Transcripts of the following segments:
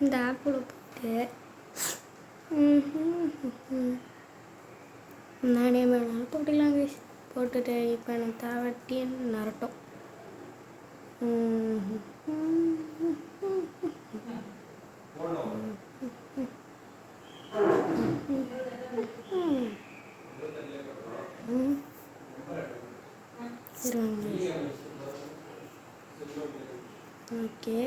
இந்த ஆப்பில் போட்டு நானே வேணாலும் போட்டுக்கலாம் கைஸ். போட்டுட்டு இப்போ எனக்கு தேவட்டி நரட்டும். ஓகே,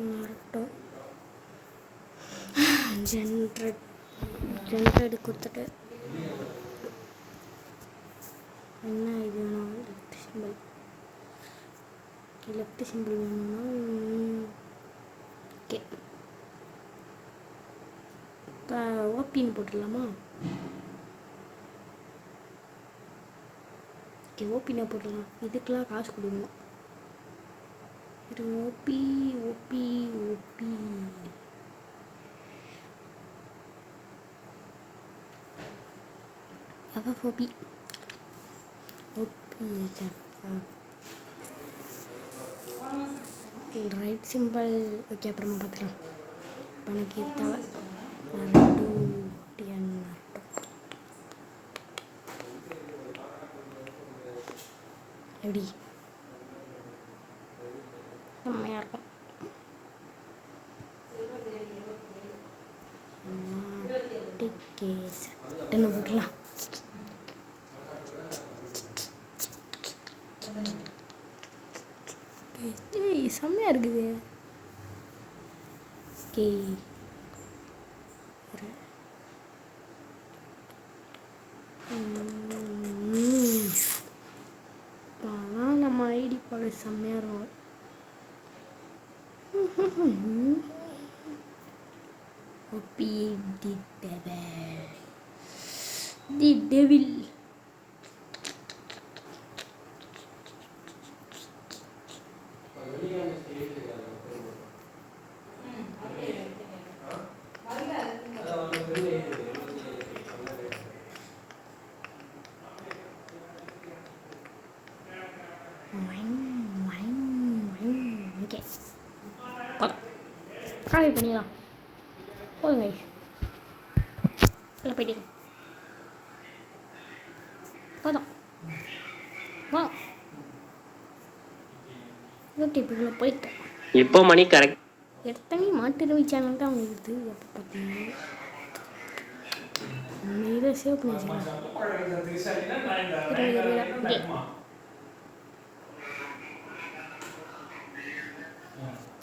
நரட்டும். ஜென்ரேட் கொடுத்துட்டு என்ன இது வேணும், லெஃப்ட் சிம்பிள் வேணும்னா ஓகே. இப்போ ஓபின்னு போட்டுடலாமா? ஓகே, ஓபின்னா போட்டுடலாம். இதுக்கெலாம் காசு கொடுக்கணும். இது ஓபி ஓபி ஓபி ஓபி ஓபி ரைட் சிம்பிள். ஓகே, அப்புறமா பார்த்துக்கலாம். இப்போ எனக்கு தேவை எப்படி செம்மையாக இருக்கும். என்ன போட்டுலாம்? செம்மையாக இருக்குது. ஓகே, ஆனால் நம்ம ஐடி பாடு செம்மையாக இருக்கும். ஓபி தி டெவில். ஓகே, காலி பண்ணிடலாம். போதுங்க, இல்லை போயிட்டீங்க. போதும் வா. ஓகே, இப்போ போயிட்டேன். இப்போ மணி கரெக்ட். எடுத்தனே மாட்டுறவை சேனல் தான் உங்களுக்கு எப்போ பார்த்தீங்க. இதை சேவ் பண்ணி வச்சுக்கலாம்.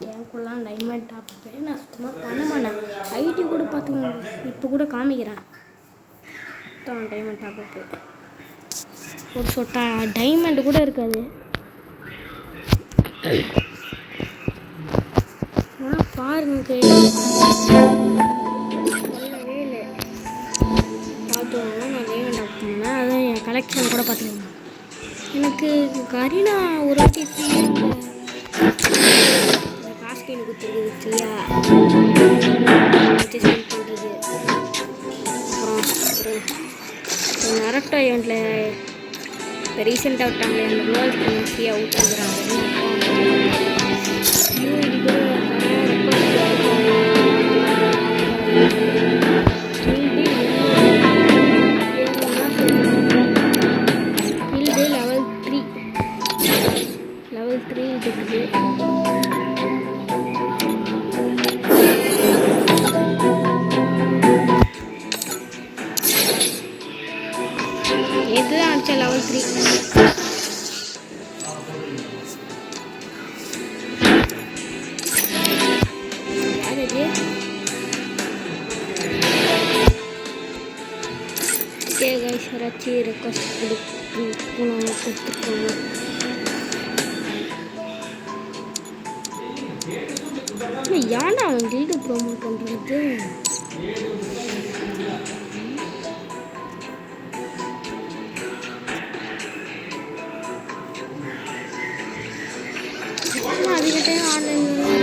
எனக்குலாம் டைமண்ட் டாப் நான் சுத்தமாக பண்ண மாட்டேன். ஐடி கூட பார்த்துங்க, இப்போ கூட காமிக்கிறேன். டைமண்ட் டாப் ஒரு சொட்டா டைமண்ட் கூட இருக்காது. ஆனால் பாருங்க, சொல்லவே இல்லை. பார்த்துக்கோங்க, நான் டைமண்ட் டாப் பண்ணேன். அதான் என் கலெக்ஷன் கூட பார்த்துக்கோங்க. எனக்கு கரீனா ஒரு வாட்டி காஸ்டின் கொடுத்துருக்குது ஃப்ரீயா அட்ஜஸ்ட்மெண்ட் பண்ணுறது. அப்புறம் நரட்டோ ஈவெண்ட்டில் இப்போ ரீசெண்டாக விட்டாங்களே அந்த வேர்ல்டு கொஞ்சம் ஃப்ரீயாக விட்டுருக்குறாங்க. லெவல் 3 இருக்குது. இதுதான் அடிச்ச லெவல் 3. யார் இது? ஓகே கைஸ், யாராச்சும் ரெக்வஸ்ட் கொடுத்துக்கோங்க. யானை அவன் கில்டு ப்ரோமோட் பண்ணுறது. அது அதுக்கிட்டே ஆன்லைன்ல